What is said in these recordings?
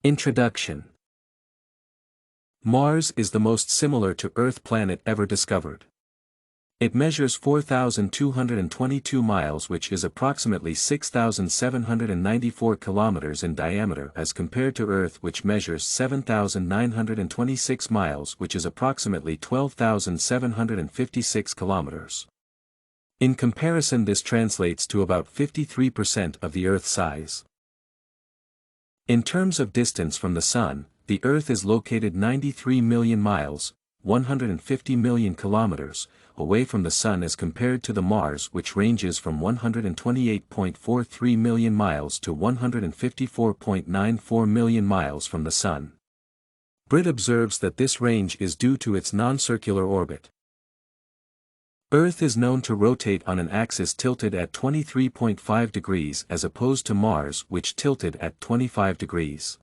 Introduction. Mars is the most similar to Earth planet ever discovered. It measures 4,222 miles, which is approximately 6,794 kilometers in diameter, as compared to Earth, which measures 7,926 miles, which is approximately 12,756 kilometers. In comparison, this translates to about 53% of the Earth's size. In terms of distance from the Sun, the Earth is located 93 million miles, 150 million kilometers, away from the Sun as compared to the Mars, which ranges from 128.43 million miles to 154.94 million miles from the Sun. Britt observes that this range is due to its non-circular orbit. Earth is known to rotate on an axis tilted at 23.5 degrees as opposed to Mars, which tilted at 25 degrees.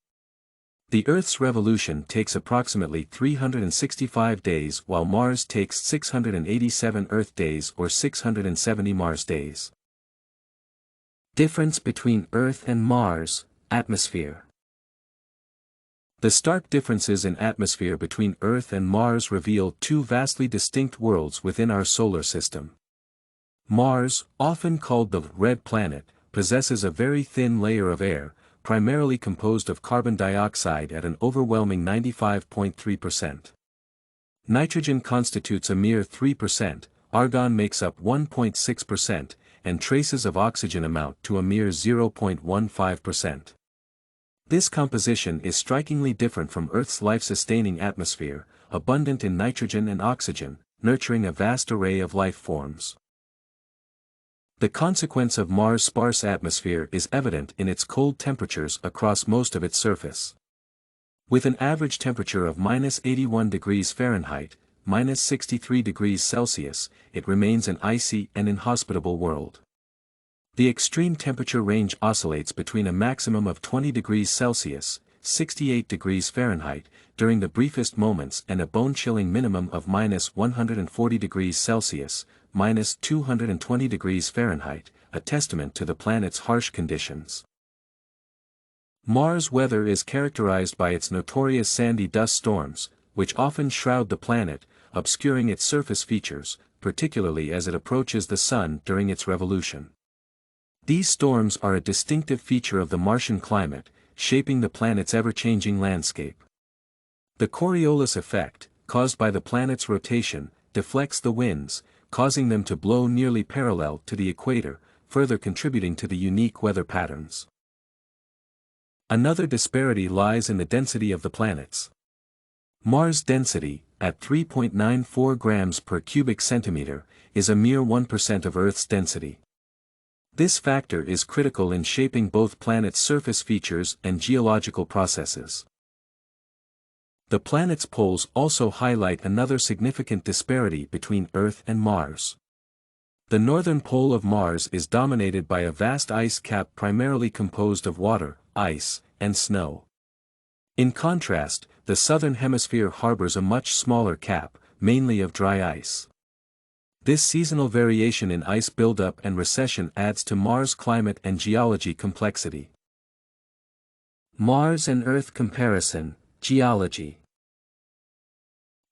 The Earth's revolution takes approximately 365 days, while Mars takes 687 Earth days or 670 Mars days. Difference between Earth and Mars: atmosphere. The stark differences in atmosphere between Earth and Mars reveal two vastly distinct worlds within our solar system. Mars, often called the red planet, possesses a very thin layer of air, primarily composed of carbon dioxide at an overwhelming 95.3%. Nitrogen constitutes a mere 3%, argon makes up 1.6%, and traces of oxygen amount to a mere 0.15%. This composition is strikingly different from Earth's life-sustaining atmosphere, abundant in nitrogen and oxygen, nurturing a vast array of life forms. The consequence of Mars' sparse atmosphere is evident in its cold temperatures across most of its surface. With an average temperature of -81 degrees Fahrenheit, -63 degrees Celsius, it remains an icy and inhospitable world. The extreme temperature range oscillates between a maximum of 20 degrees Celsius, 68 degrees Fahrenheit, during the briefest moments, and a bone-chilling minimum of -140 degrees Celsius, -220 degrees Fahrenheit, a testament to the planet's harsh conditions. Mars' weather is characterized by its notorious sandy dust storms, which often shroud the planet, obscuring its surface features, particularly as it approaches the Sun during its revolution. These storms are a distinctive feature of the Martian climate, shaping the planet's ever-changing landscape. The Coriolis effect, caused by the planet's rotation, deflects the winds, causing them to blow nearly parallel to the equator, further contributing to the unique weather patterns. Another disparity lies in the density of the planets. Mars' density, at 3.94 grams per cubic centimeter, is a mere 1% of Earth's density. This factor is critical in shaping both planet's surface features and geological processes. The planet's poles also highlight another significant disparity between Earth and Mars. The northern pole of Mars is dominated by a vast ice cap primarily composed of water, ice, and snow. In contrast, the southern hemisphere harbors a much smaller cap, mainly of dry ice. This seasonal variation in ice buildup and recession adds to Mars' climate and geology complexity. Mars and Earth comparison: geology.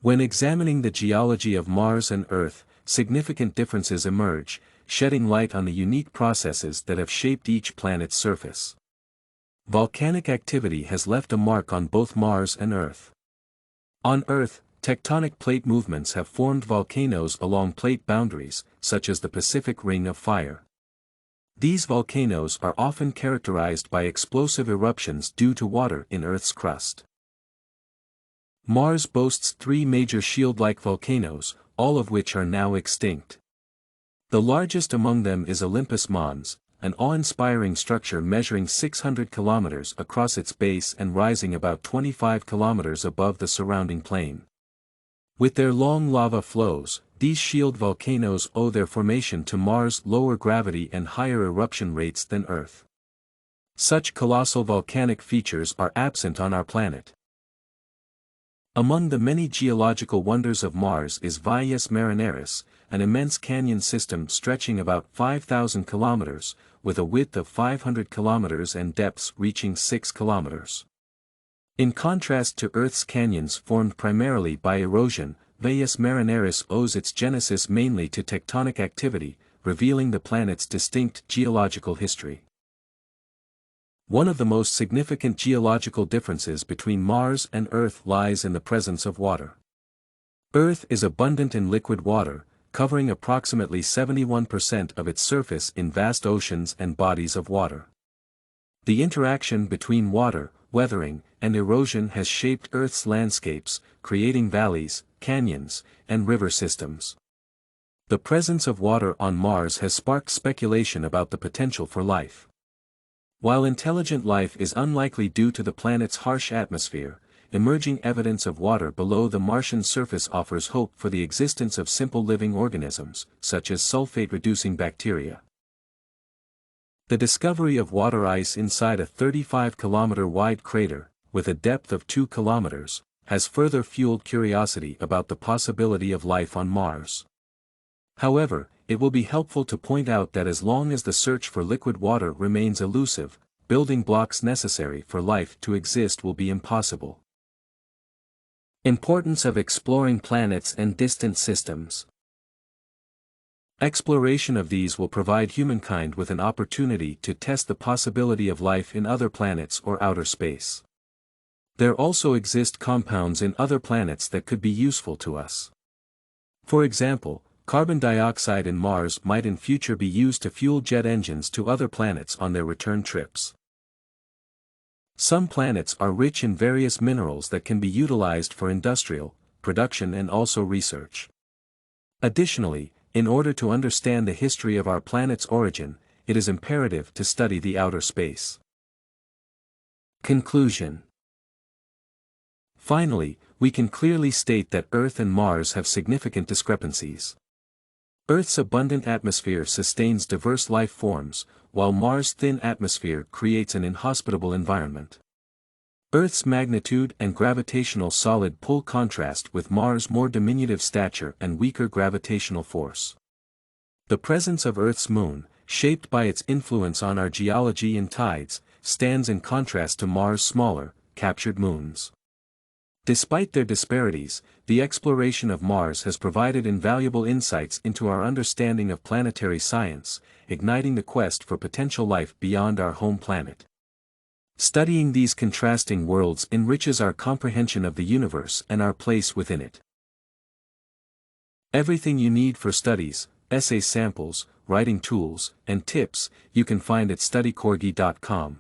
When examining the geology of Mars and Earth, significant differences emerge, shedding light on the unique processes that have shaped each planet's surface. Volcanic activity has left a mark on both Mars and Earth. On Earth, tectonic plate movements have formed volcanoes along plate boundaries, such as the Pacific Ring of Fire. These volcanoes are often characterized by explosive eruptions due to water in Earth's crust. Mars boasts three major shield-like volcanoes, all of which are now extinct. The largest among them is Olympus Mons, an awe-inspiring structure measuring 600 kilometers across its base and rising about 25 kilometers above the surrounding plain. With their long lava flows, these shield volcanoes owe their formation to Mars' lower gravity and higher eruption rates than Earth. Such colossal volcanic features are absent on our planet. Among the many geological wonders of Mars is Valles Marineris, an immense canyon system stretching about 5,000 kilometers, with a width of 500 kilometers and depths reaching 6 kilometers. In contrast to Earth's canyons formed primarily by erosion, Valles Marineris owes its genesis mainly to tectonic activity, revealing the planet's distinct geological history. One of the most significant geological differences between Mars and Earth lies in the presence of water. Earth is abundant in liquid water, covering approximately 71% of its surface in vast oceans and bodies of water. The interaction between water, weathering, and erosion has shaped Earth's landscapes, creating valleys, canyons, and river systems. The presence of water on Mars has sparked speculation about the potential for life. While intelligent life is unlikely due to the planet's harsh atmosphere, emerging evidence of water below the Martian surface offers hope for the existence of simple living organisms, such as sulfate-reducing bacteria. The discovery of water ice inside a 35-kilometer-wide crater, with a depth of 2 kilometers, has further fueled curiosity about the possibility of life on Mars. However, it will be helpful to point out that as long as the search for liquid water remains elusive, building blocks necessary for life to exist will be impossible. Importance of exploring planets and distant systems. Exploration of these will provide humankind with an opportunity to test the possibility of life in other planets or outer space. There also exist compounds in other planets that could be useful to us. For example, carbon dioxide in Mars might in future be used to fuel jet engines to other planets on their return trips. Some planets are rich in various minerals that can be utilized for industrial production and also research. Additionally, in order to understand the history of our planet's origin, it is imperative to study the outer space. Conclusion. Finally, we can clearly state that Earth and Mars have significant discrepancies. Earth's abundant atmosphere sustains diverse life forms, while Mars' thin atmosphere creates an inhospitable environment. Earth's magnitude and gravitational solid pull contrast with Mars' more diminutive stature and weaker gravitational force. The presence of Earth's moon, shaped by its influence on our geology and tides, stands in contrast to Mars' smaller, captured moons. Despite their disparities, the exploration of Mars has provided invaluable insights into our understanding of planetary science, igniting the quest for potential life beyond our home planet. Studying these contrasting worlds enriches our comprehension of the universe and our place within it. Everything you need for studies, essay samples, writing tools, and tips, you can find at studycorgi.com.